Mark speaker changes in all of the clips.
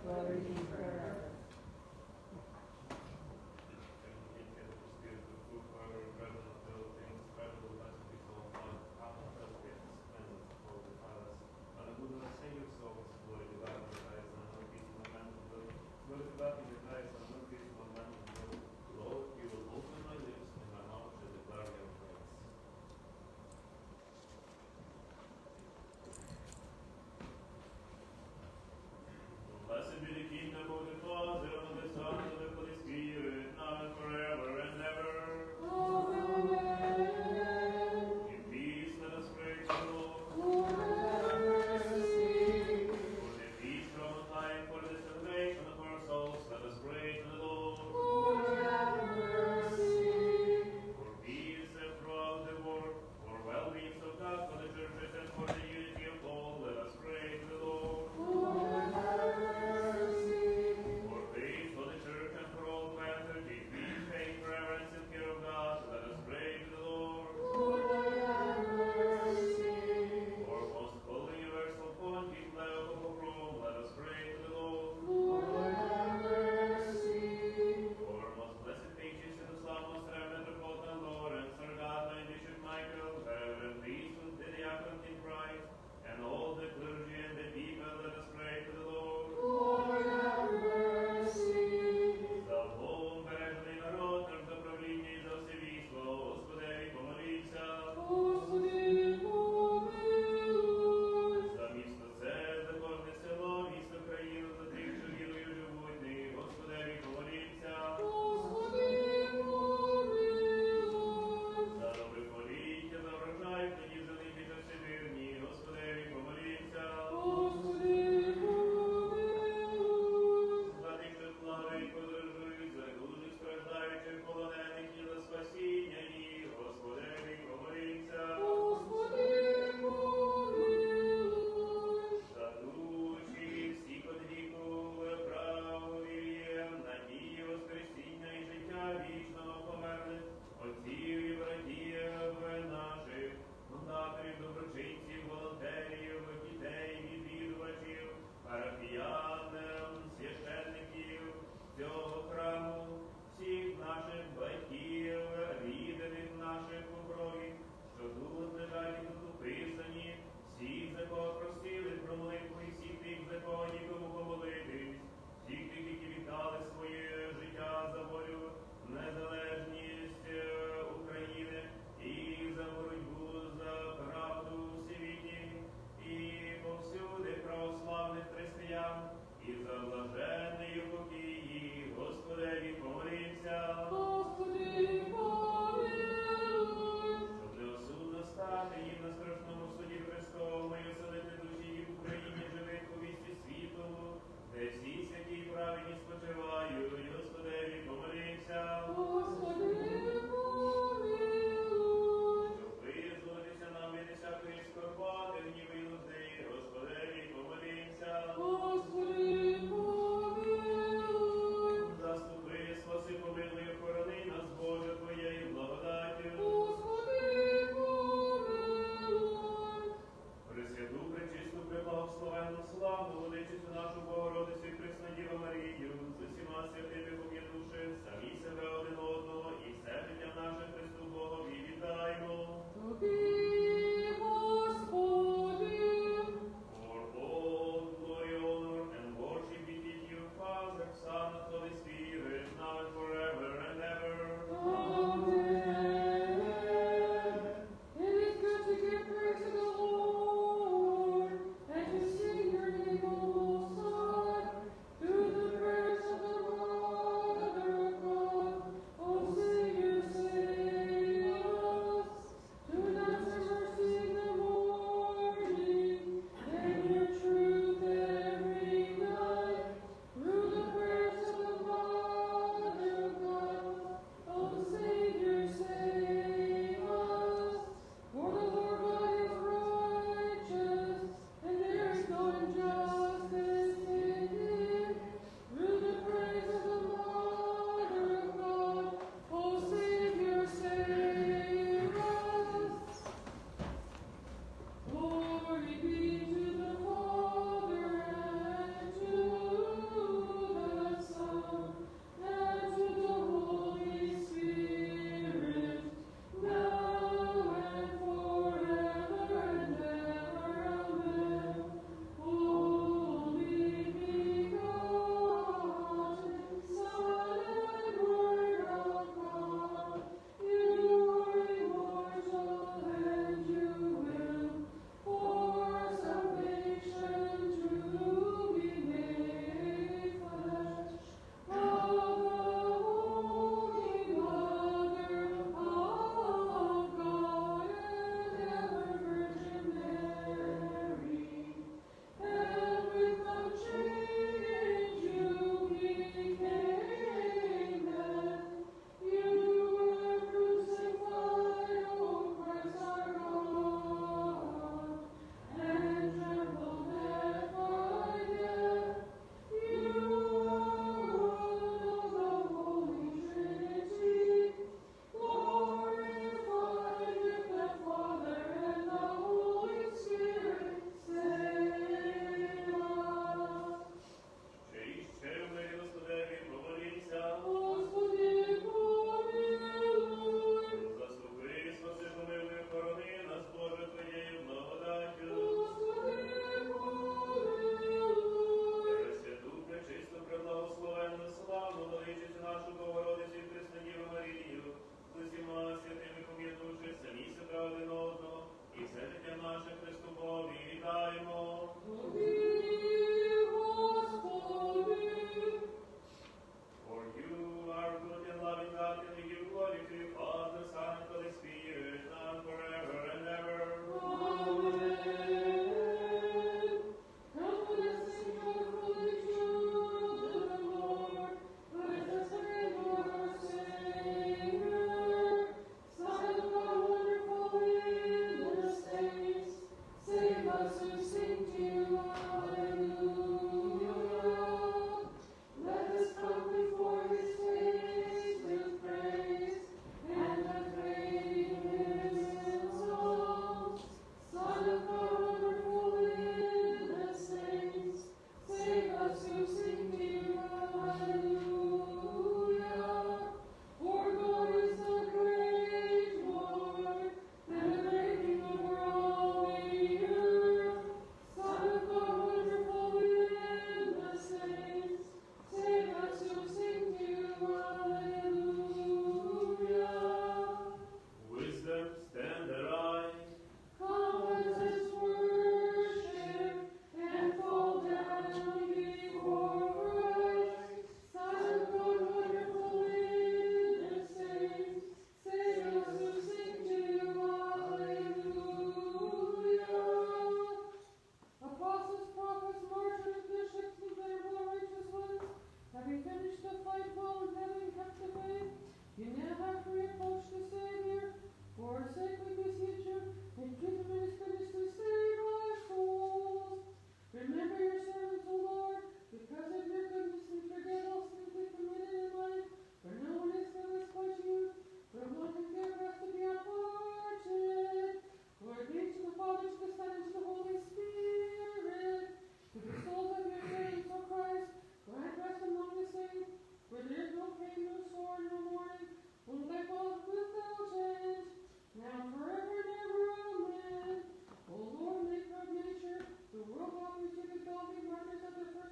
Speaker 1: Glory be forever.
Speaker 2: Blessed be the kingdom of the Father, and of the Son, and of the Holy Spirit, now and forever and ever.
Speaker 1: Amen.
Speaker 2: In peace, let us pray to the Lord.
Speaker 1: Lord, have mercy.
Speaker 2: For the peace from on high, for the salvation of our souls, let us pray to the Lord.
Speaker 1: Lord, have mercy.
Speaker 2: For peace throughout the world, for well-being of God, for the churches, and for the unity of all, let us pray to the Lord.
Speaker 1: Lord, have mercy.
Speaker 2: For faith, for the church, and for all who entertain faith, reverence, and fear of God, let us pray to the Lord.
Speaker 1: Lord, have mercy.
Speaker 2: For most holy universal pontiff Leo of Rome, let us pray to the Lord.
Speaker 1: Lord, have mercy.
Speaker 2: For most blessed Pages and the most Reverend Metropolitan Lawrence, our Godly Bishop Michael, Reverend Priesthood, the Diaconate in Christ, and all the clergy and the people, let us pray to the Lord.
Speaker 1: Lord, have mercy.
Speaker 2: За Богом бережний народ, наш за правління і за все військо, Господеві помоліться.
Speaker 1: Господи, помилуй.
Speaker 2: За місто це, за кожне село, місто країну, за тих, що вірою живуть, нині, Господеві помоліться.
Speaker 1: Господи, помилуй.
Speaker 2: За добре поліття, за врожай, тоді зелені та всевірні, Господеві помоліться.
Speaker 1: Господи, помилуй.
Speaker 2: За тих, що плавають, подорожують, за дуже страждаючих, полонених і за спасіння їх, Господеві помоліться.
Speaker 1: Господи, помилуй.
Speaker 2: За душі всіх од віку, правовір'я, надії, воскресіння і життя вічного померлих, отців і братів наших, фундаторів, доброчинців, волонтерів, дітей, відвідувачів, парафіян, священників цього храму, всіх наших батьків, рідних наших у крові, що тут лежать і тут уписані, всіх, за кого просили про молитву, і всіх тих, за кого нікому помолитись, всіх тих, які віддали своє життя за волю, незалежність України і за боротьбу за правду у світі, і повсюди православних християн, і за блаженний покій, Господеві помолімся.
Speaker 1: Господи, помилуй.
Speaker 2: Щоб неосудно стати їм на страшному суді Христовому і оселити душі їх в Україні живих у вісті світу, де всі святі і праведні спочивають, Господеві помолімся.
Speaker 1: Господи, помилуй.
Speaker 2: Щоб визволитися нам від всякої скорботи, гніви й нужди, Господеві помолімся.
Speaker 1: Господи, помилуй.
Speaker 2: Заступи, спаси, помилуй, охорони нас, Боже, Твоєю благодаттю.
Speaker 1: Господи, помилуй.
Speaker 2: Пресвяту, пречисту, преблагословенну, славну, владичицю нашу Богородицю і Преснодіву Марію, з усіма святими пом'янувши самі себе один одного і все життя наше Христу Богові віддаймо.
Speaker 1: Тобі, Господи.
Speaker 2: For all glory, honor, and worship be to you, Father, Son, and Holy Spirit, now and forever and ever.
Speaker 1: Amen. It is good to give praise to the Lord and to sing your name, O Most High, through the prayers of the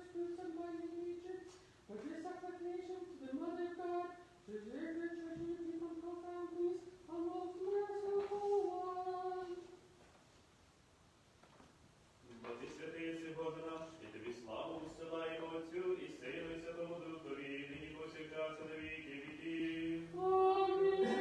Speaker 1: first fruits of my nature, for this supplication to the Mother of God, preserve your treasure in deep and profound peace, O most merciful one.
Speaker 2: Бо ти святий єси, Боже наш, і тобі славу усилаємо Отцю і Сину і Святому Духові, і нині повсякчас і на віки віків.
Speaker 1: Амінь.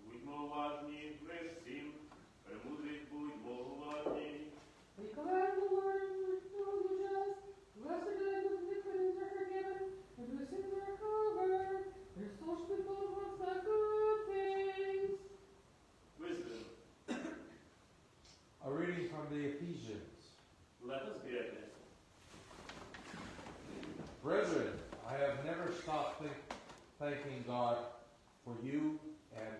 Speaker 2: Будьмо уважні, ми всім, премудрість будьмо уважні.
Speaker 1: Declare the word of the just. Blessed are those whose iniquities are forgiven, and whose sins are covered. Their souls should be filled with the good things.
Speaker 2: Wisdom.
Speaker 3: A reading from the Ephesians.
Speaker 2: Let us be earnest.
Speaker 3: Brethren, I have never stopped thanking God for you and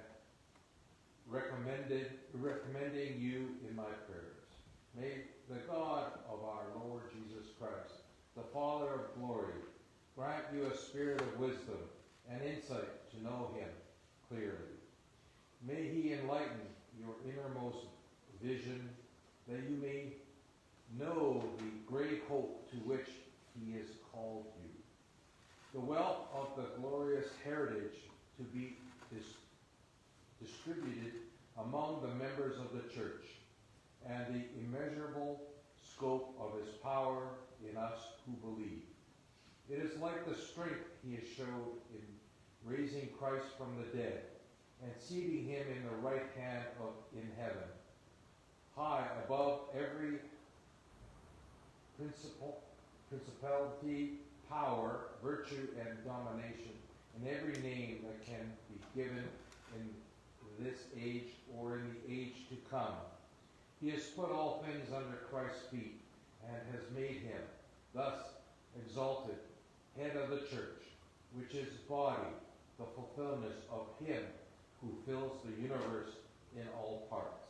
Speaker 3: recommending you in my prayers. May the God of our Lord Jesus Christ, the Father of glory, grant you a spirit of wisdom and insight to know him clearly. May he enlighten your innermost vision, that you may know the great hope to which he has called you, the wealth of the glorious heritage to be distributed among the members of the church, and the immeasurable scope of his power in us who believe. It is like the strength he has showed in raising Christ from the dead and seating him in the right hand in heaven, high above every principality, power, virtue, and domination, and every name that can be given in this age or in the age to come. He has put all things under Christ's feet and has made him, thus exalted, head of the church, which is body, the fulfillment of him who fills the universe in all parts.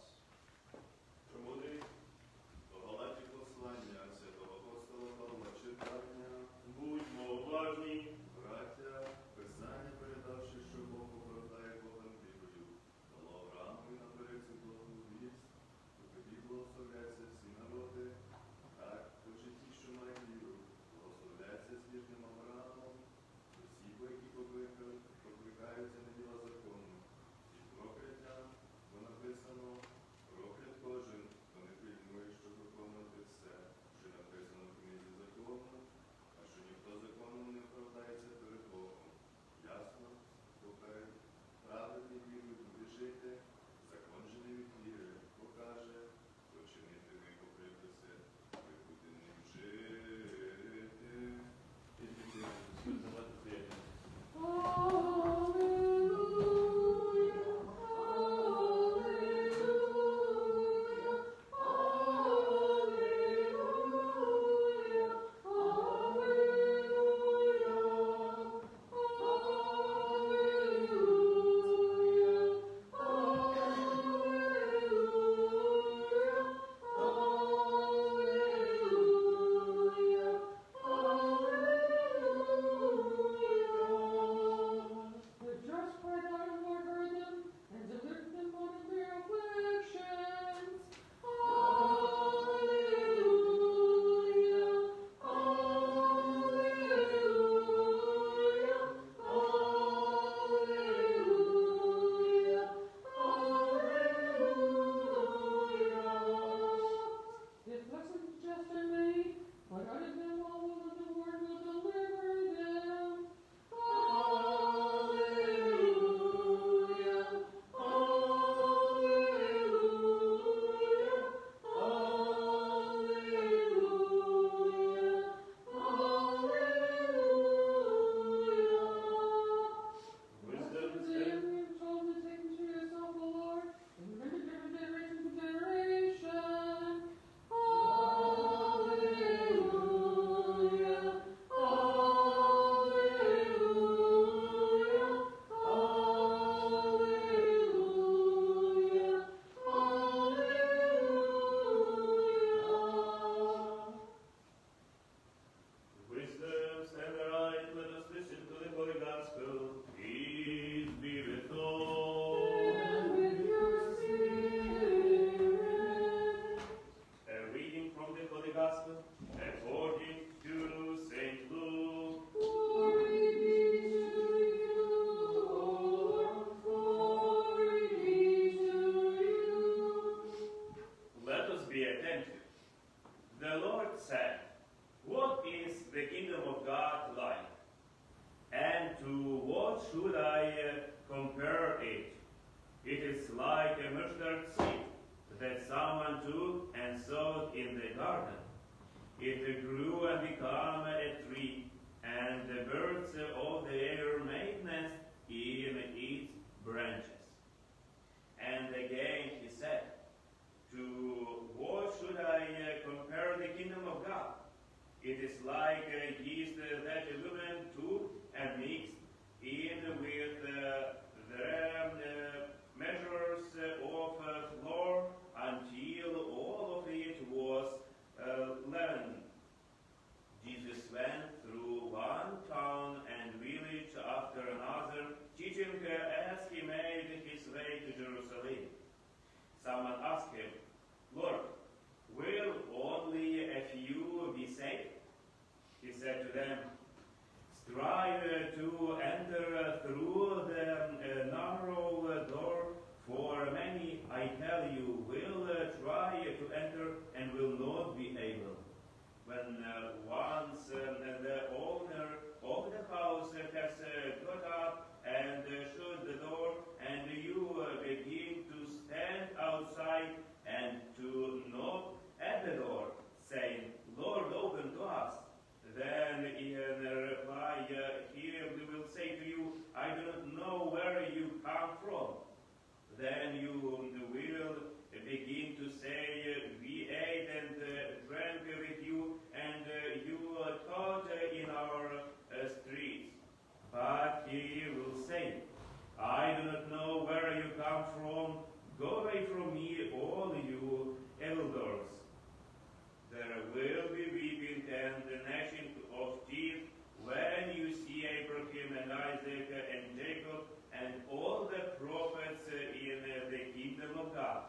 Speaker 2: Премудрість.
Speaker 4: Оголові послання святого апостола Павла читання.
Speaker 2: Будьмо уважні.
Speaker 4: Браття, Писання, передавши, що Бог оправдає Богом вірою, дало Аврааму і наперед цю благу вість, у тобі благословляться всі народи, так, хоче ті, що мають віру, благословляться з вірним Авраамом, усі, бо які покликаються на діла закону, і прокляття, бо написано, проклят кожен, хто не пильнує, щоб виконувати все,
Speaker 2: what should I compare it? It is like a mustard seed that someone took and sowed in the garden. It grew and became a tree, and the birds of the air made nests in its branches. And again he said, to what should I compare the kingdom of God? It is like yeast that a woman took and mixed in with the measures of flour until all of it was leavened. Jesus went through one town and village after another, teaching as he made his way to Jerusalem. Someone asked him, Lord, will only a few be saved? He said to them, strive to enter through the narrow door, for many, I tell you, will try to enter and will not be able. When once the owner of the house has got up and shut the door, and you begin to stand outside and to knock at the door, saying, Lord, open to us. Then in reply, he will say to you, I do not know where you come from. Then you will begin to say, we ate and drank with you, and you taught in our streets. But he will say, I do not know where you come from. Go away from me, all you evildoers. There will be weeping and gnashing of teeth when you see Abraham and Isaac and Jacob and all the prophets in the kingdom of God,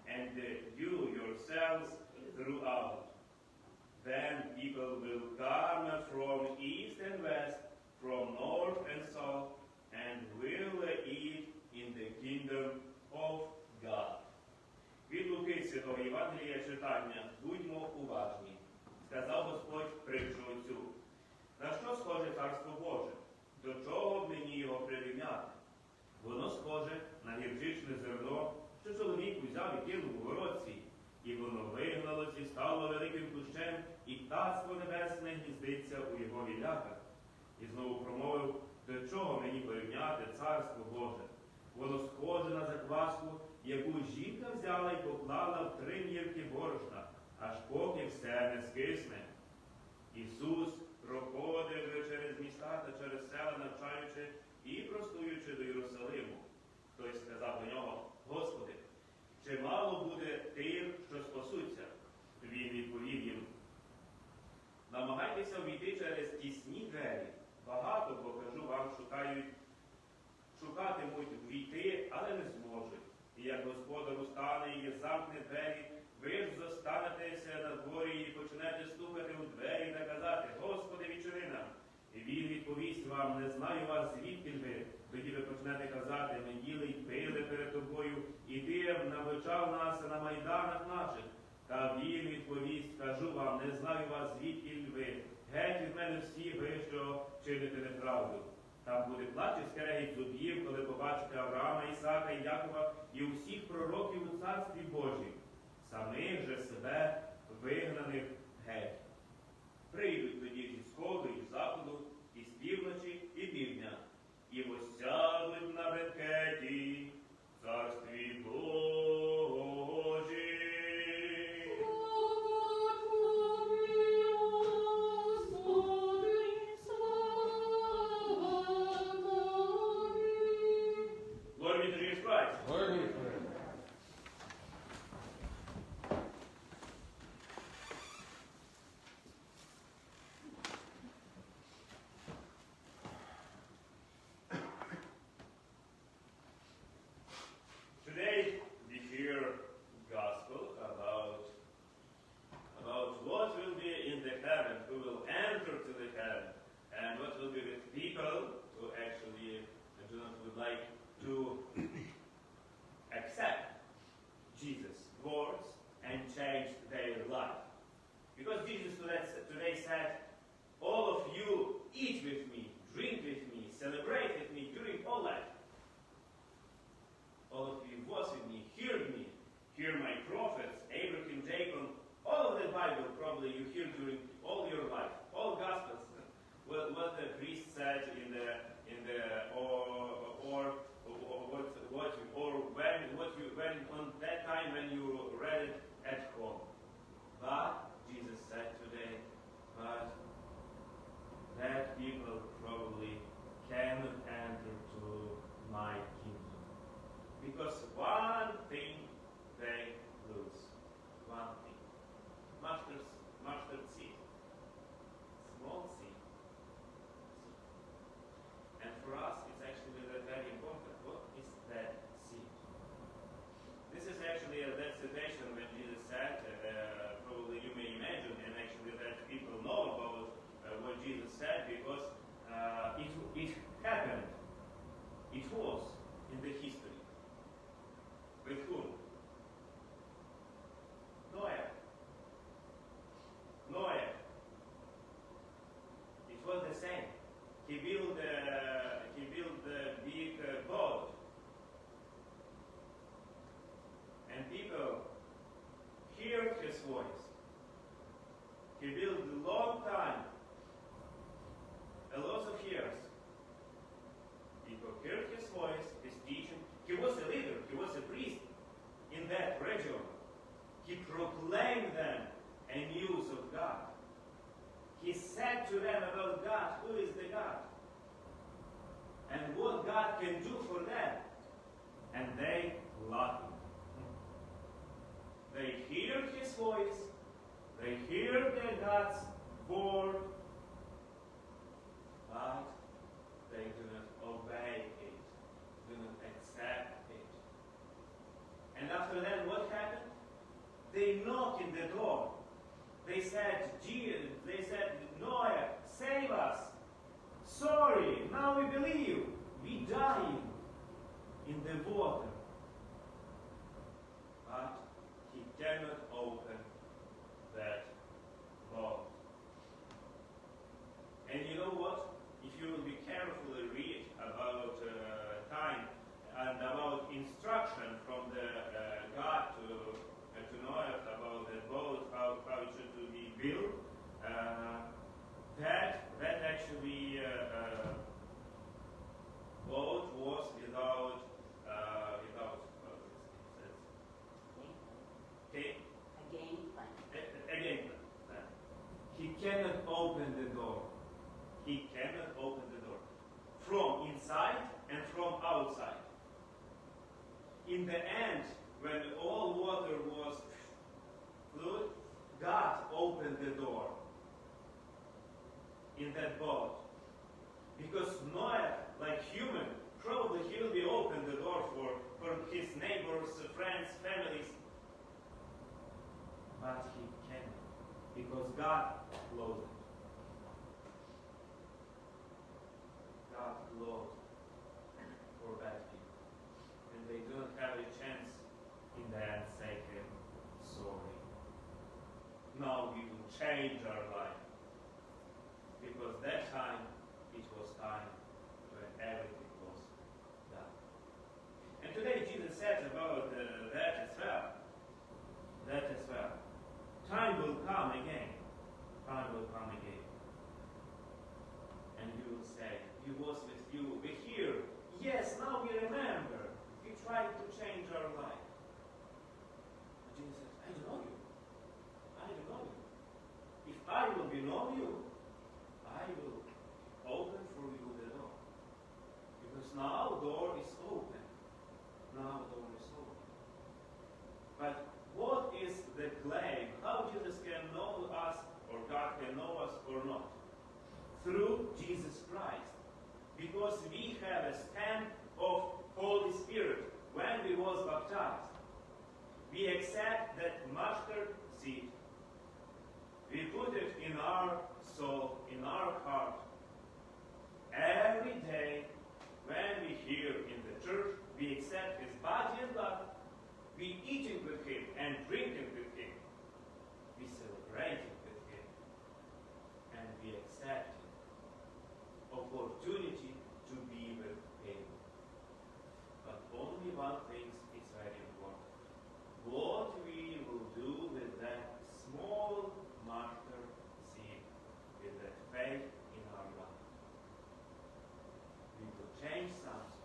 Speaker 2: and you yourselves throughout. Then people will come from east and west, from north and south, and will eat in the kingdom of God. Від Луки Святого Євангелія читання. Будьмо уважні. Сказав Господь притчу оцю. На що схоже Царство Боже? До чого б мені його прирівняти? Воно схоже на гірчичне зерно, що чоловік узяв і кинув у город свій. І воно вигналось і стало великим кущем, і птаство небесне гніздиться у його віляках. І знову промовив, до чого мені порівняти Царство Боже? Воно схоже на закваску, яку жінка взяла і поклала в 3 мірки борошна, аж поки все не скисне. Ісус проходив через міста та через села, навчаючи і простуючи до Єрусалиму. Хтось сказав до нього, Господи, чи мало буде тих, що спасуться? Він відповів їм, намагайтеся війти через тісні двері. Багато, бо кажу вам, шукатимуть війти, але не зможуть. І як господар устане і замкне двері, ви ж зостанетеся на дворі і почнете стукати у двері та казати, Господи, відчини нам. І він відповість вам, не знаю вас, звідки ви. Тоді ви почнете казати, ми їли й пили перед тобою, і ти навчав нас на майданах наших. Та він відповість, кажу вам, не знаю вас, звідки ви. Геть від мене всі ви, що чините неправду. Там буде плач і скрегіт зубів, коли побачите Авраама, Ісака і Якова і усіх пророків у Царстві Божім, самих же себе вигнаних геть. Прийдуть тоді зі сходу і заходу, і з півночі, і півдня, і восядуть на бенкеті в Царстві Божім. Glory be to Jesus Christ.
Speaker 3: Lord, we pray.
Speaker 2: Today we hear gospel about what will be in the heaven, who will enter to the heaven, and what will be with people who actually would like to accept Jesus' words and change their life. Because Jesus today said, all of you eat with me, drink with me, celebrate with me, that region, he proclaimed them a news of God. He said to them about God, who is the God, and what God can do for them. And they loved him. They hear his voice, they hear the God's word, but they do not obey it, do not accept it. And after that, what happened? They knocked in the door. They said, Noah, save us. Sorry, now we believe. We dying in the water. But he cannot open that boat. And you know what? If you will be carefully read about time and about instruction from the God to Noah about the boat, how it should be built, that actually boat was without okay. Again, he cannot open the door. He cannot open the door from inside and from outside. In the end, when all water was fluid, God opened the door in that boat. Because Noah, like human, probably he will be open the door for his neighbors, friends, families. But he can't, because God closed it. God closed for bad people. And they don't have a chance in the end say him, sorry. Now we will change our life. Because that time, it was time when everything was done. And today Jesus said about that as well. That as well. Time will come again. Time will come again. And you will say, He was with you. We're here. Yes, now we remember. We tried to change our life. And Jesus says, I don't know you. I don't know you. If I will be know you, I will open for you the door. Because now door is open. Now door is open. But what is the claim? How Jesus can know us, or God can know us or not? Through Jesus Christ. Because we have a stamp of Holy Spirit when we was baptized. We accept that mustard seed. We put it in our soul, in our heart. Every day when we hear in the church, we accept His body and blood. We eating with Him and drinking with Him. We celebrating with Him. And we accept opportunity to be with Him. But only one thing is very important. What we will do with that small mustard seed, with that faith in our life. We will change something.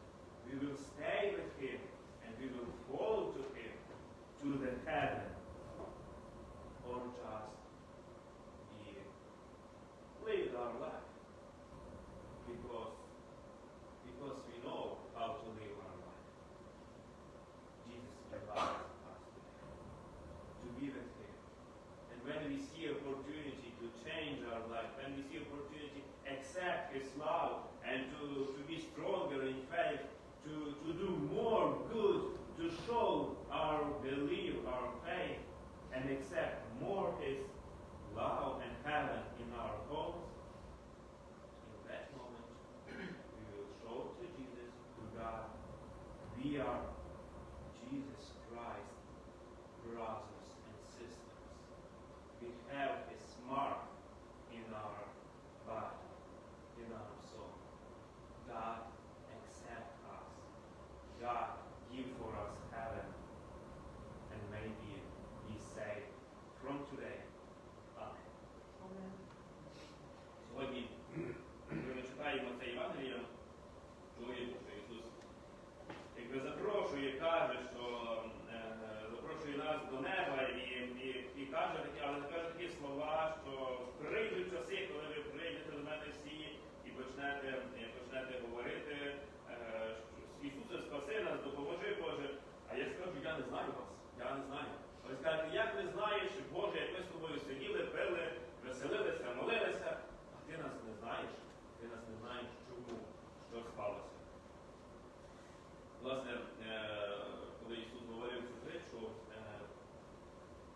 Speaker 2: We will stay with Him, and we will follow to Him, to the heaven, or just live our life. Because we know how to live our life. Jesus invites us to be with Him. And when we see opportunity to change our life, when we see opportunity to accept His love and to be stronger in faith, to do more good, to show our belief, our faith, and accept more His love and heaven in our homes, in that moment, we will show to Jesus, to God, we are Jesus Christ, brothers and sisters. We have His mark in our body, in our soul. God accept us. God give for us heaven, and maybe be saved from today. Amen. Сьогодні, коли ми читаємо це Євангеліє, чуємо, що Ісус якби запрошує, каже, що не знаю вас, я не знаю. Ви скажете, як не знаєш, Боже, як ми з тобою сиділи, пили, веселилися, молилися, а ти нас не знаєш, чому, що сталося. Власне, коли Ісус говорив цю притчу,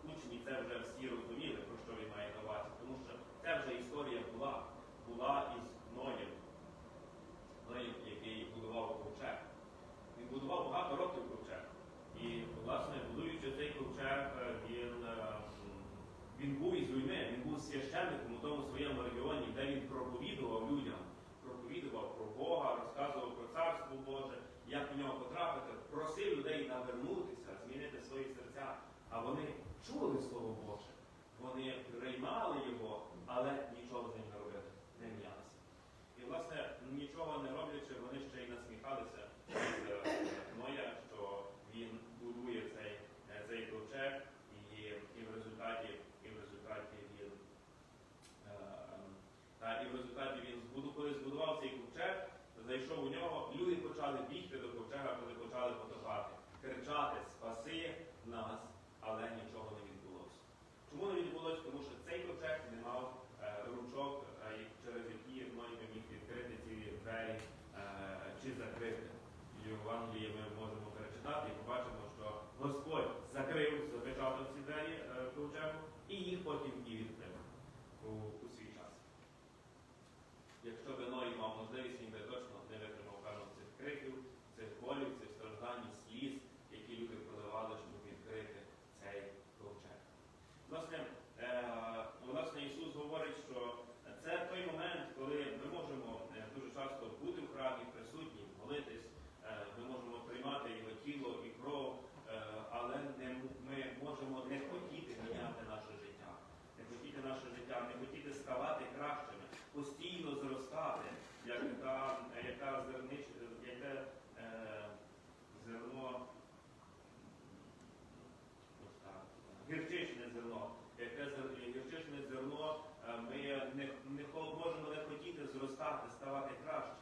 Speaker 2: учні це вже всі розуміли, про що він має на увазі, тому що це вже історія була із Ноєм, який будував ковчег. Він будував багато років ковчег. І, власне, будуючи цей ковчег, він був із людьми, він був священником у тому своєму регіоні, де він проповідував людям, проповідував про Бога, розказував про Царство Боже, як в нього потрапити, просив людей навернутися, змінити свої серця. А вони чули Слово Боже, вони приймали його, але нічого з ним не робили, не мінялися. І, власне, нічого не роблячи, вони ще й насміхалися з Ноя, що він будує цей ковчег, і в результаті він коли збудував цей ковчег, зайшов у нього, люди почали бігти до ковчега, коли почали потопати, кричати: «Спаси нас!», але нічого не відбулося. Чому не відбулося? Тому що цей ковчег не мав ручок, через які Ной міг відкрити ці двері чи закрити. В Євангелії ми можемо перечитати і побачимо, що Господь запечатав ці двері ковчегу і їх потім і відкрив у свій час. Якщо би Ной мав можливість, він би точно не витримав певно цих криків, цих болів, цих страждань, сліз, які люди проливали, щоб відкрити цей ковчег. Власне, Ісус говорить, що це той момент, коли ми можемо дуже часто бути в храмі, присутні, молитись, ми можемо приймати його тіло і кров, але ми можемо не хотіти міняти наше життя, не хотіти ставати кращими, постійно зростати, як зерно, гірчичне зерно. Гірчичне зерно, ми можемо не хотіти зростати, ставати краще.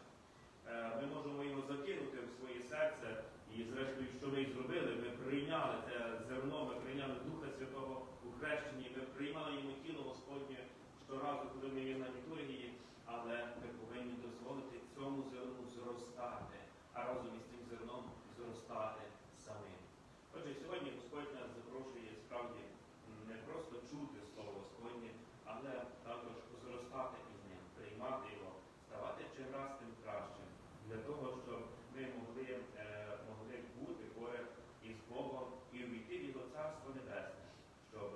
Speaker 2: Ми можемо його закинути в своє серце, і зрештою, що ми й зробили, ми прийняли це зерно, ми прийняли Духа Святого у хрещенні, ми приймали йому тіло Господнє щоразу, коли ми є на літургії, але ми повинні дозволити цьому зерну зростати, а разом із цим зерном зростати самим. Отже, сьогодні Господь нас запрошує справді не просто чути Слово Господнє, але також зростати із ним, приймати його, ставати чим раз тим кращим, для того, щоб ми могли бути поряд із Богом і увійти в Його Царство Небесне, щоб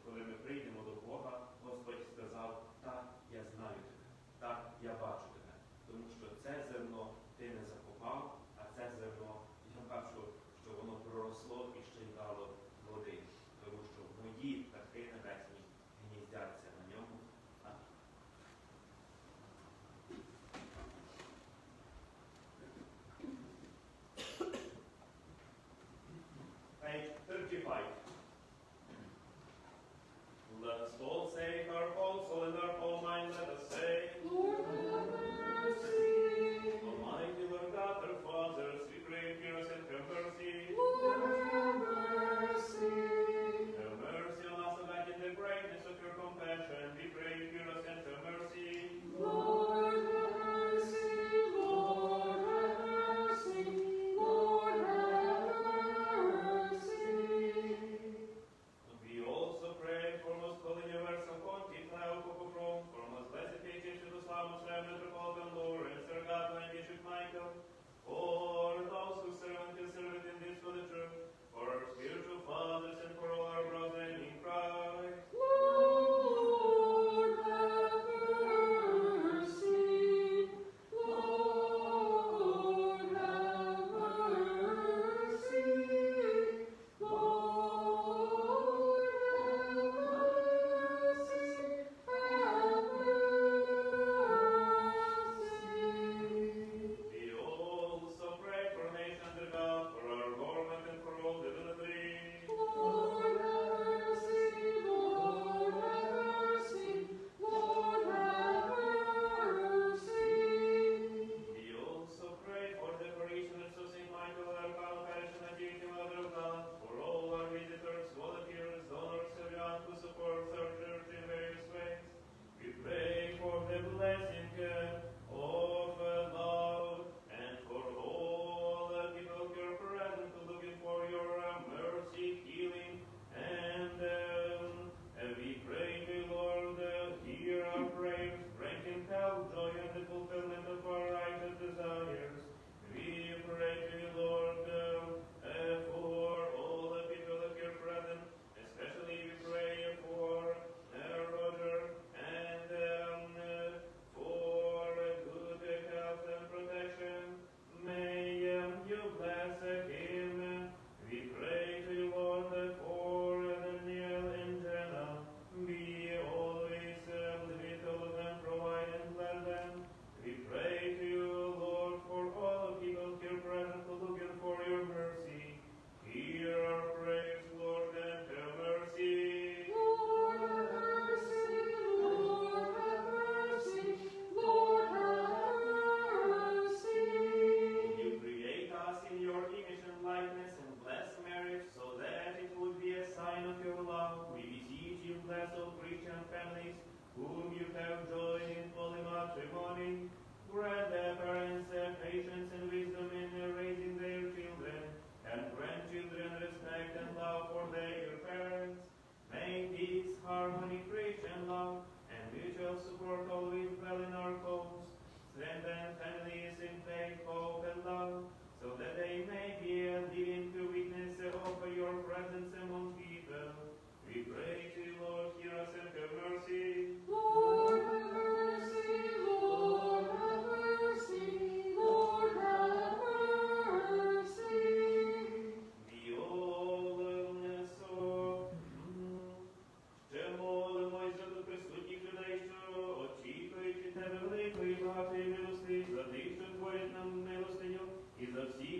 Speaker 2: коли ми прийдемо до Бога, Господь сказав: «Так, я знаю тебе, так, я бачу тебе», тому що це зерно ти не закопав, а це зерно, я бачу,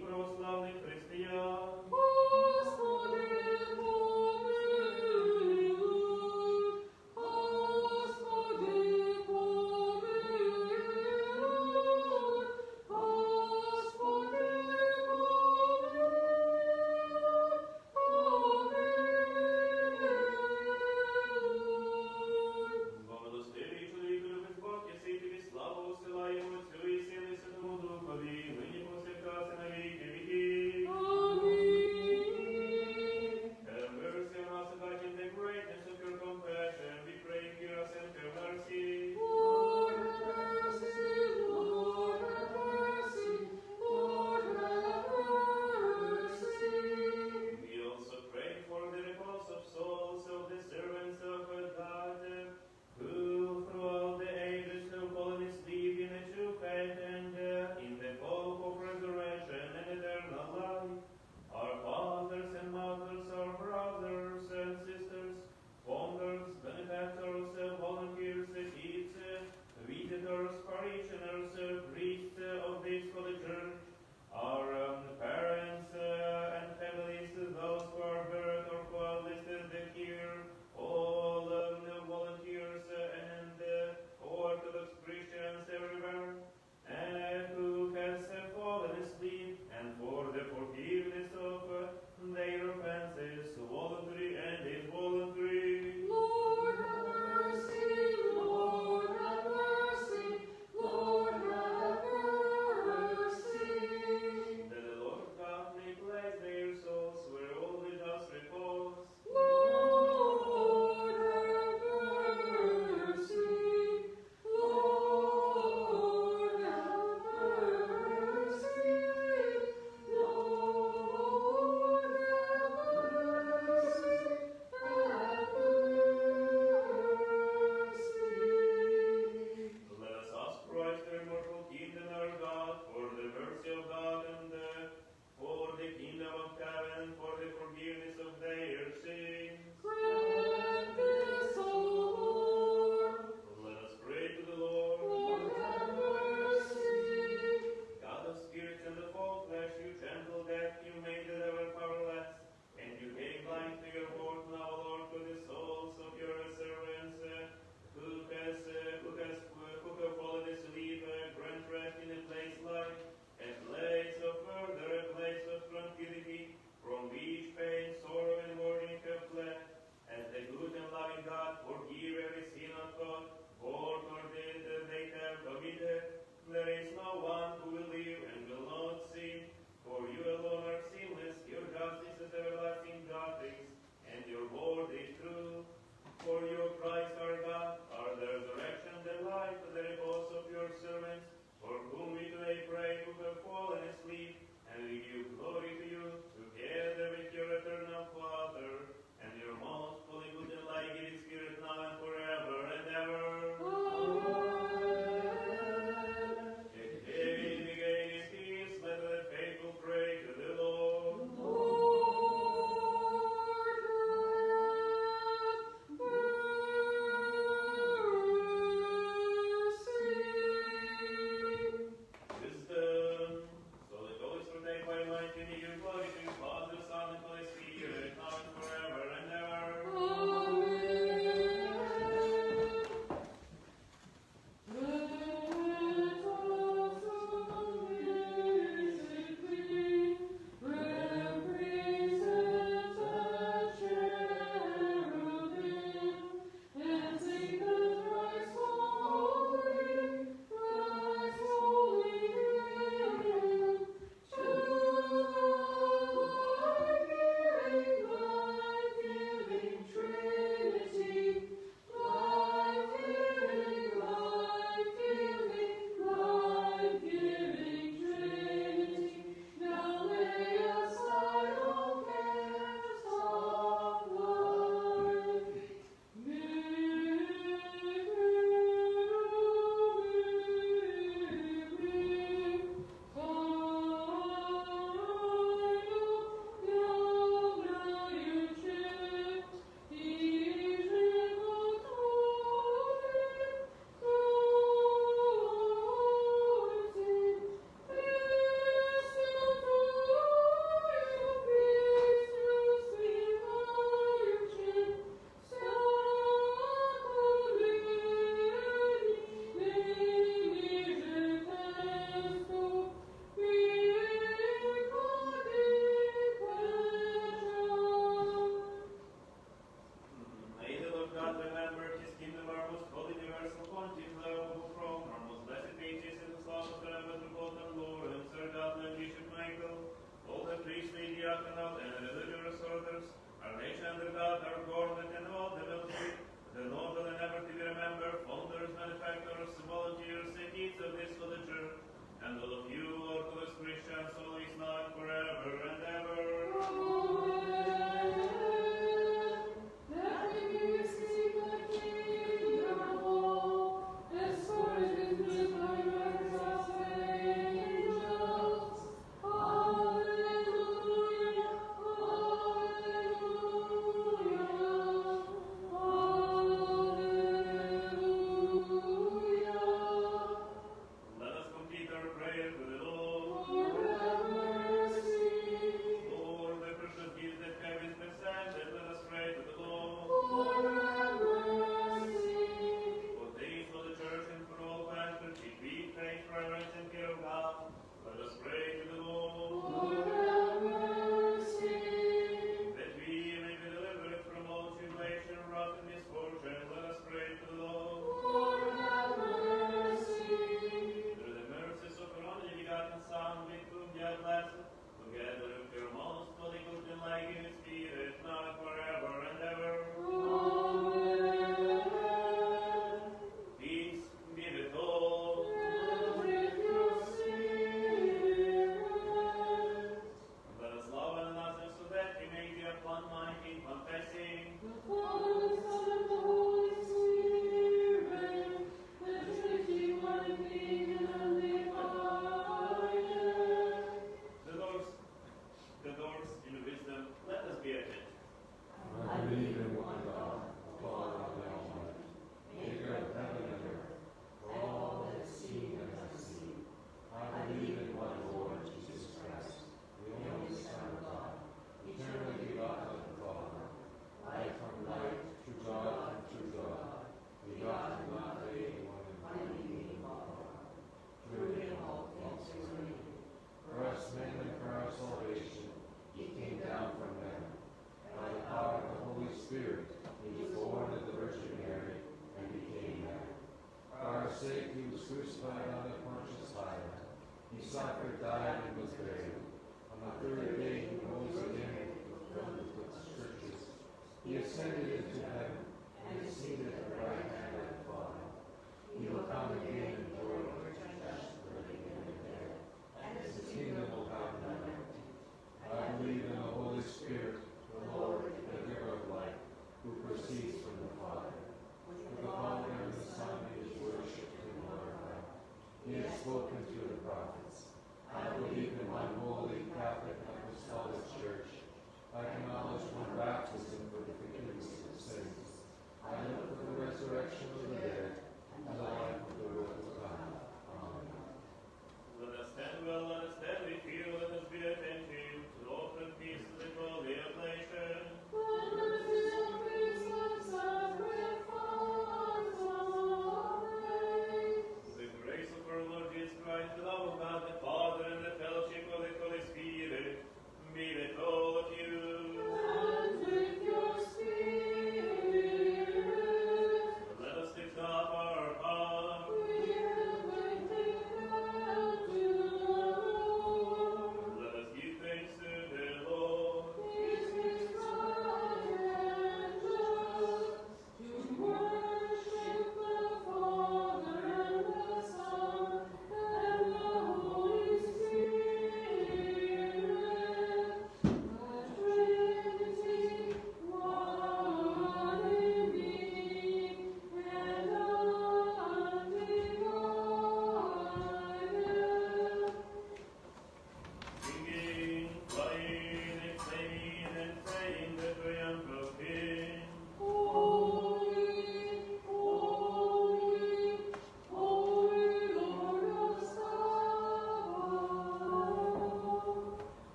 Speaker 2: всіх православних християн.
Speaker 1: Господи, помилуй. Господи, помилуй. Господи, помилуй.
Speaker 2: Благодостивий чоловік, любить Бог, єси тобі славу усилаємо Отцю і Сину і Святому Духові, нині повсякчас і на віки віків.
Speaker 1: Амінь.
Speaker 2: Have mercy on us according to the greatness of your compassion. We pray, hear us and have mercy.
Speaker 1: Lord have mercy, Lord have mercy, Lord have mercy.
Speaker 2: We also pray for the repose of souls of the servants of God, who throughout the ages have fallen asleep in the true faith and in the hope of resurrection and eternal life. Our fathers and mothers, our brothers and sisters, founders, benefactors, volunteers, kids, visitors, parishioners, priests of this holy church, our parents and families, those who are birth or who are listed here, all volunteers and Orthodox Christians everywhere, and who has fallen asleep, and for the forgiveness of their offenses, voluntary and involuntary.
Speaker 1: Lord have mercy, Lord have mercy, Lord have mercy.
Speaker 2: That the Lord God may bless their souls where all the just repose.
Speaker 1: Lord have mercy, Lord have mercy, Lord have mercy,
Speaker 2: Let us ask Christ, our immortal King and our God, for the mercy of God and for the kingdom of heaven, for the forgiveness of their sins.
Speaker 1: Grant this, O Lord.
Speaker 2: Let us pray to the Lord.
Speaker 1: Lord have mercy.
Speaker 2: God of spirits and of all flesh, you gentle death, you made the devil powerless, and you gave life to your word. Now, Lord, to the souls of your servants who have fallen asleep, grant rest in a place like a place of further, a place of tranquility, from which pain, sorrow, and mourning have fled. As the good and loving God, forgive every sin of God, or did they have committed. There is no one who will live and will not sin, for you alone are sinless, your justice is everlasting justice, and your word is true. For you, Christ our God, are the resurrection, the life, the repose of your servants, for whom we today pray, who have fallen asleep, and we give glory to you, together with your eternal Father, and your most holy, good, and life-giving Spirit, now and forever and ever.
Speaker 1: Amen.
Speaker 2: Again, in peace, let the faithful pray to the Lord. Wisdom. So the Holy Spirit take by might and give glory to you, Father, Son, and Holy Spirit, now and forever and ever.
Speaker 1: Holy,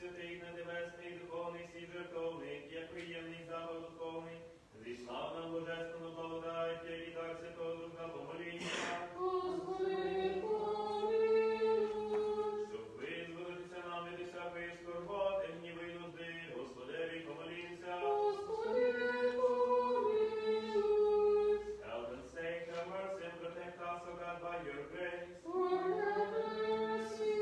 Speaker 2: святий, небесний, духовний, свій жертовник, як приємний запах духовний, зійшла нам божественну благодать, як і дар Святого Духа, помолімся.
Speaker 1: Господи, помилуй.
Speaker 2: Щоб визволитися нам від усякої скорботи, гніви й нужди, Господеві помолімся.
Speaker 1: Господи, помилуй.
Speaker 2: Help and save, have mercy and protect us, O God, by your grace.
Speaker 1: Lord, have mercy.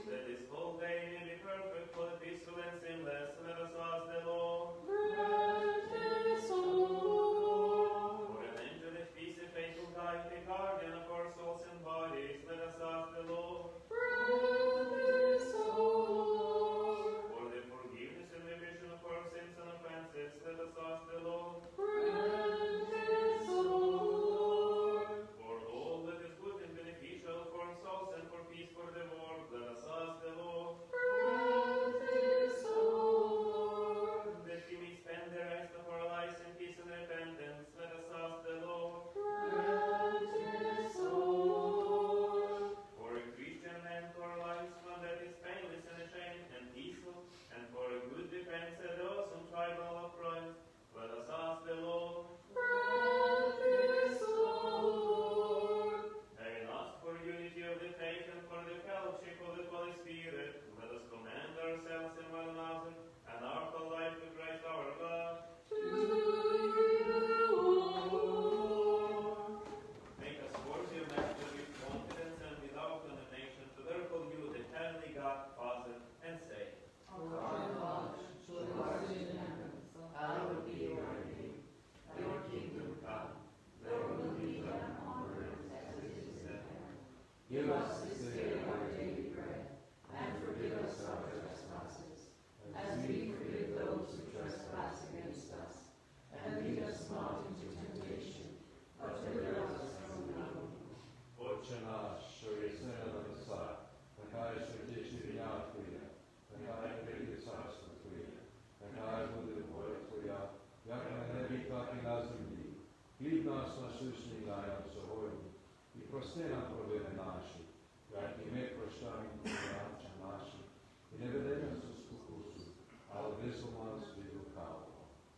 Speaker 2: That this whole day may be perfect, full, peaceful, and sinless. Let us ask the Lord.
Speaker 1: Grant this, O Lord.
Speaker 2: For an angelic peace and faithful guide, the guardian of our souls and bodies, let us ask the Lord.
Speaker 1: Grant this, O Lord.
Speaker 2: For the forgiveness and remission of our sins and offenses, let us ask the Lord.
Speaker 1: Grant this, O Lord.
Speaker 2: For all that is good and beneficial for our souls and for peace for the world, let us ask the Lord.
Speaker 1: Grant this, O Lord.
Speaker 2: That we may spend the rest of our lives in peace and repentance, let us ask the Lord.
Speaker 1: Grant this, O Lord.
Speaker 2: For a Christian end to our lives, one that is painless and ashamed and peaceful, and for a good defense at the awesome tribal of Christ, let us ask the Lord.
Speaker 1: Grant this, O Lord.
Speaker 2: Having asked for unity of the faith and for the fellowship of the Holy Spirit, let us commend ourselves and one another and our whole life to Christ our God.
Speaker 1: To you, O Lord.
Speaker 2: Make us worthy of Master with confidence and without condemnation to therefore you, the heavenly God, Father, and say,
Speaker 5: Our Father, who art in heaven, hallowed be your name. Your kingdom come, your will be done on earth as it is in heaven.
Speaker 3: Give us
Speaker 5: This day our daily bread, and forgive us our trespasses, as we forgive those who trespass against us. And lead us not into temptation, but deliver us from evil.
Speaker 3: Отче наш, що єси на небесах, нехай святиться ім'я Твоє, нехай прийде царство Твоє, нехай буде воля Твоя, як на небі, так і на землі. Хліб наш насущний дай нам сьогодні, і прости нам провини наші, як і ми прощаємо винуватцям нашим, і не веди нас у спокусу, але визволи нас від лукавого.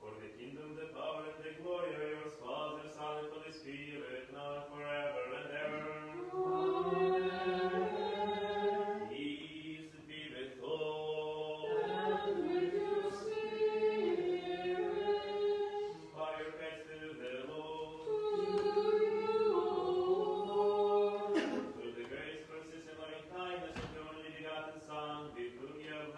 Speaker 2: For the kingdom, the power, and the glory are yours, Father, Son, and Holy Spirit, now and forever and ever.
Speaker 1: Amen.
Speaker 2: Peace be with all.
Speaker 1: And with your spirit.
Speaker 2: Bow your heads to the Lord.
Speaker 1: To you, O Lord.
Speaker 2: Through the grace, mercy, and loving kindness of your only begotten Son, with whom you have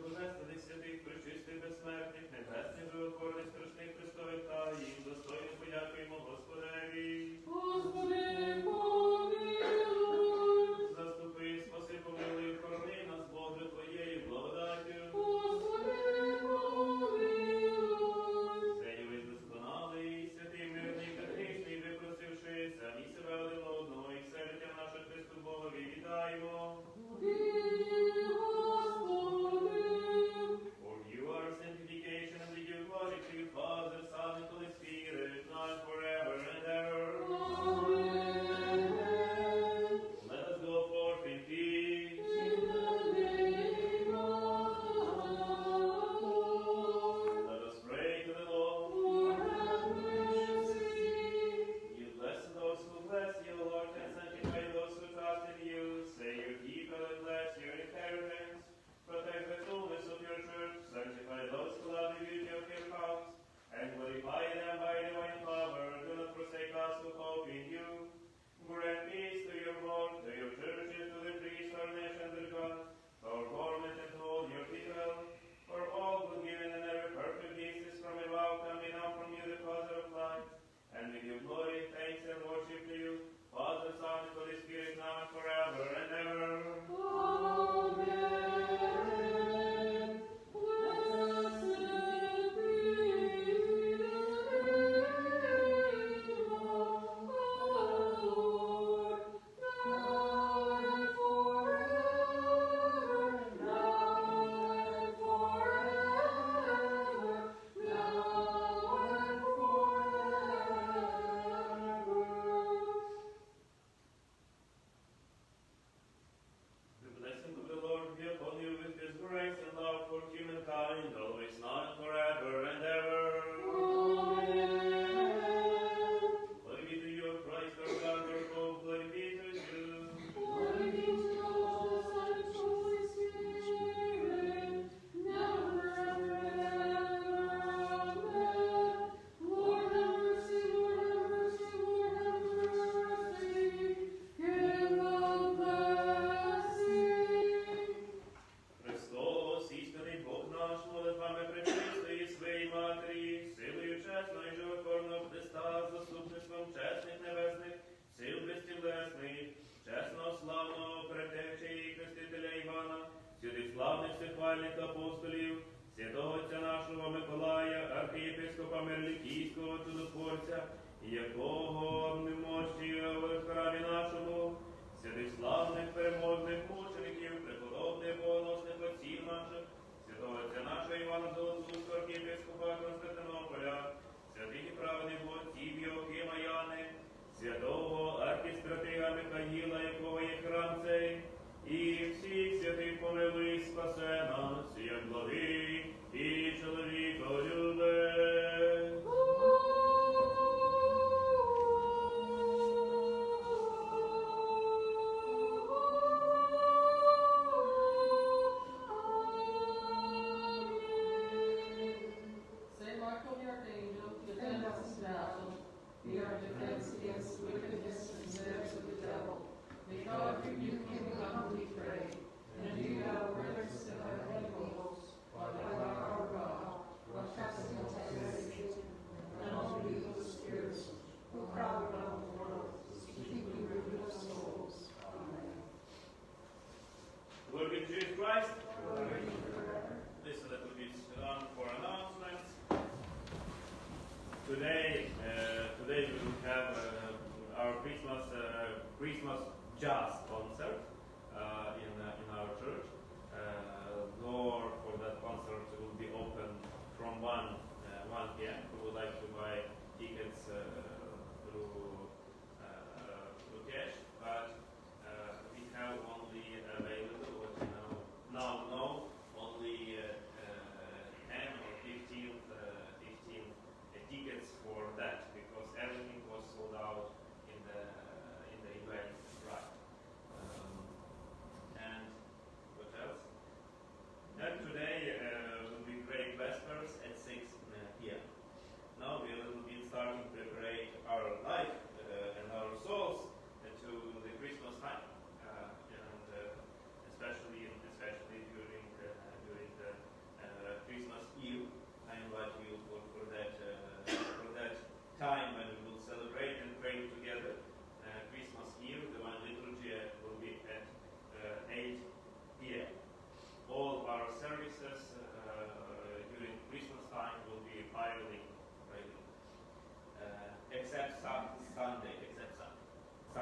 Speaker 2: божественних святих, пречистих, безсмертних, небесних, животворних, страшних Христових таїн, достойно подякуємо Господеві.
Speaker 1: Господи, помилуй.
Speaker 2: Заступи, спаси, помилуй, хорони нас, Боже, Твоєю благодаттю.
Speaker 1: Господи, помилуй.
Speaker 2: Сей весь досконалий, святий, мирний, категічний, випросивши самі себе один одного і все життя наше Христу Богові вітаємо. For you are sanctification and we give glory to you, Father, Son, and Holy Spirit, now and forever and ever. Let us go forth in peace. Let us pray to the Lord. You bless those who bless you, Lord, and sanctify those who trust in you. Say your people and bless your inheritance. Protect the fullness of your church. Sanctify those who love the beauty of your house. And glorify them by divine power. Do not forsake us who hope in you. Grant peace to your Lord, to your churches, to the priests, our nation, to God, to our government, and to all your people. For all good giving and every perfect gift is from above, coming out from you, the Father of life. And we give glory, thanks, and worship to you, Father, Son, and Holy Spirit, now and forever and ever. The blessing of the Lord be upon you with his grace and love for humankind, always now and forever and ever. Glory be to you, Christ, our God, our hope, glory be to you. Христос, істинний Бог наш, молитвами пречистої своєї Матері, силою чесного і животворного Христа, заступництвом чесних небесних, сил безтілесних, чесного, славного предтечі і Хрестителя Івана, святих славних всехвальних апостолів, святого Отця нашого Миколая, архієпископа Мирлікійського чудотворця, якого немощі в храмі нашому, святих славних переможних мучеників, преподобних богоносних отців наших, святого Отця нашого Івана Золотоуського архієпископа Константинополя, святих і праведних отців Йоакима Яни, святого архістратига Михаїла, якого є храм цей, і всіх святих помилуй, і спасе нас, як благий і чоловіколюбець.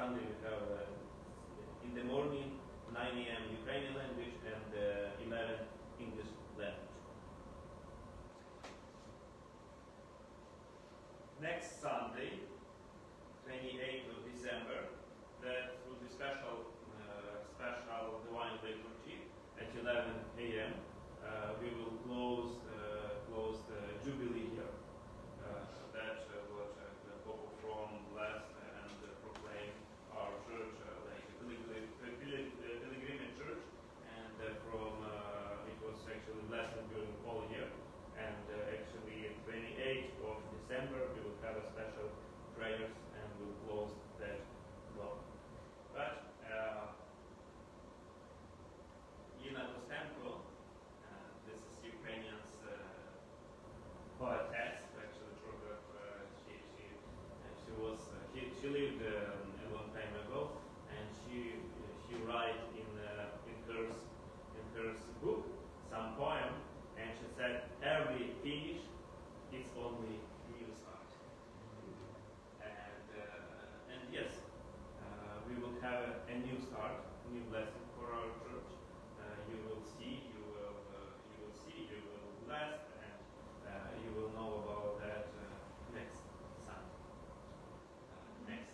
Speaker 2: Sunday we have in the morning 9 a.m. Ukrainian language and 11 English language. Next Sunday, 28th of December, that will be special divine liturgy at 11 a.m. We will close the Jubilee year. That what the Pope from blessed and proclaim our church like a pilgrimage church, and from it was actually blessed during all year. And actually, 28th of December, we will have a special prayers and we'll close that block. But Ina Kostenko, this is Ukrainian's poetess, actually, she lived a long time ago, and she write in her book some poem, and she said every finish is only new start. And yes, we will have a new start, new blessing for our church. You will bless, and you will know about that next Sunday. Next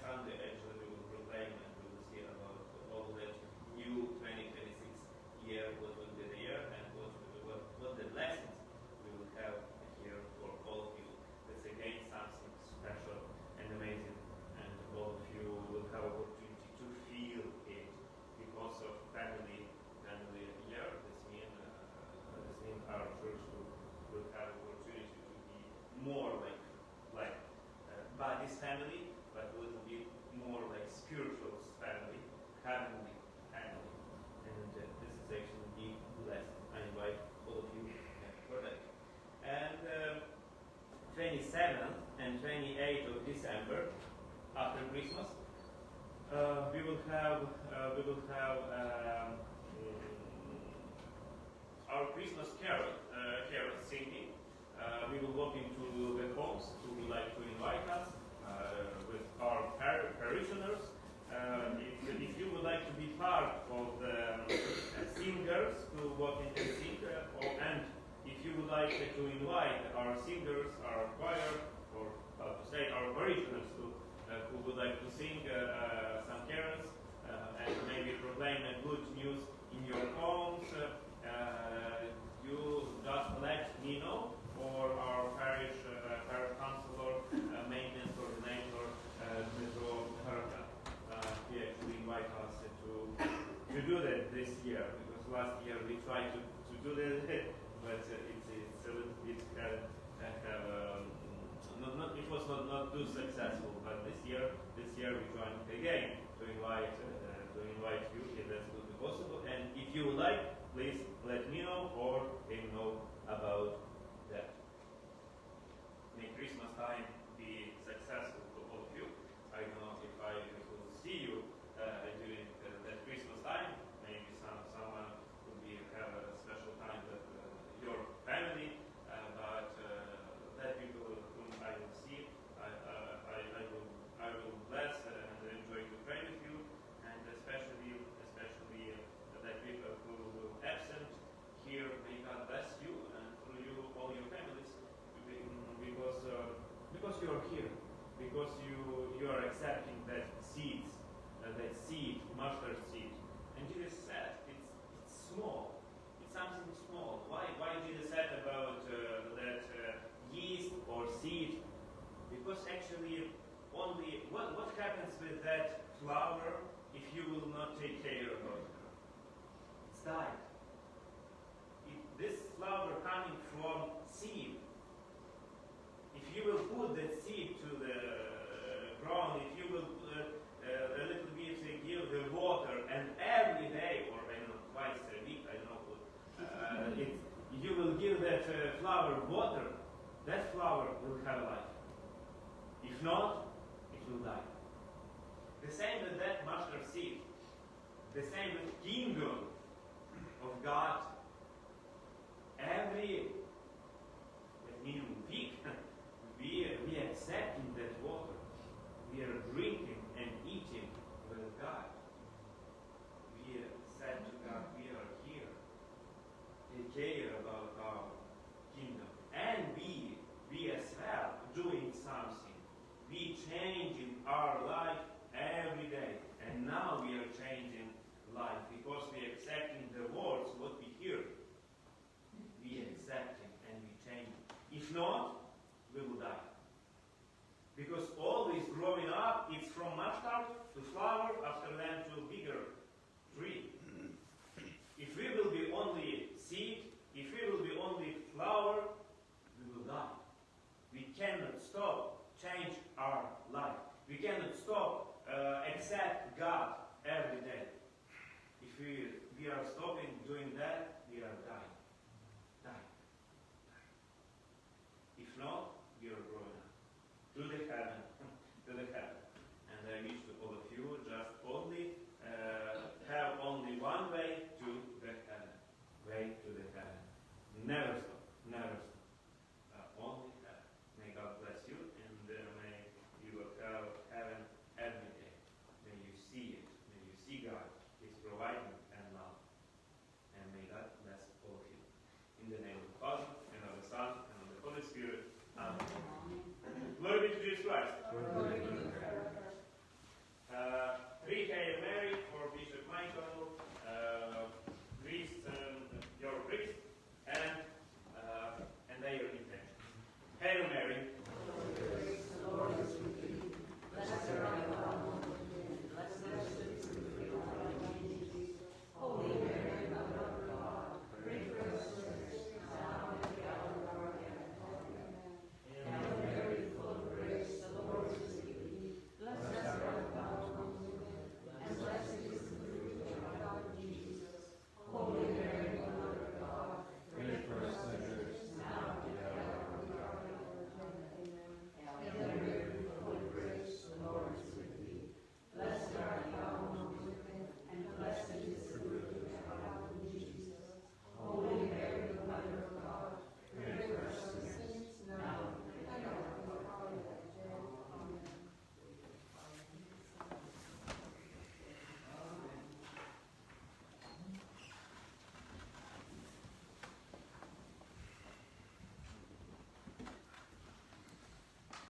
Speaker 2: Sunday, actually, we will proclaim and we will see about all that new 2026 year, what will be the year, and what the blessings we will have here for all of you. That's again something special and amazing, and all of you will have opportunity to feel it because of family year. This means our church will have opportunity to be more like body's family, but a little bit more like spiritual family, heavenly family. And this is actually a big blessing. I invite all of you for that. And 27th and 28th of December, after Christmas, we will have our Christmas carol singing. We will walk into the homes who would like to invite us with our parishioners. If you would like to be part of the singers who walk in and sing, and if you would like to invite our singers, our choir, or how to say our parishioners who would like to sing some carols and maybe proclaim a good news in your homes, you just let me know, or our parish counselor, maintenance coordinator, Dmitro Haraka. He actually invited us to do that this year, because last year we tried to do that, but it's a little bit it was not too successful. But this year we trying again to invite you if that's going to be possible. And if you would like, please let me know or let me know about that. May Christmas time be successful to all of you. I don't know if I will see you during that Christmas time. Maybe someone will have a special time with your family, but that people whom I will see, I will bless and enjoy to pray with you, and especially that people who will absent here, may God bless you and through you all your families, because you are here, because you are accepting that seed, mustard seed. And Jesus said it's small, it's something small. Why Jesus said about that yeast or seed? Because actually only what happens with that flower if you will not take care about it? It's died. This flower coming from seed. If you will put that seed to the ground, if you will a little bit give the water, and every day, or I don't know, twice a week, I don't know, you will give that flower water, that flower will have life. If not, it will die. The same with that mustard seed. The same with kingdom of God. Every minimum week, God every day. If we are stopping doing that, we are dying.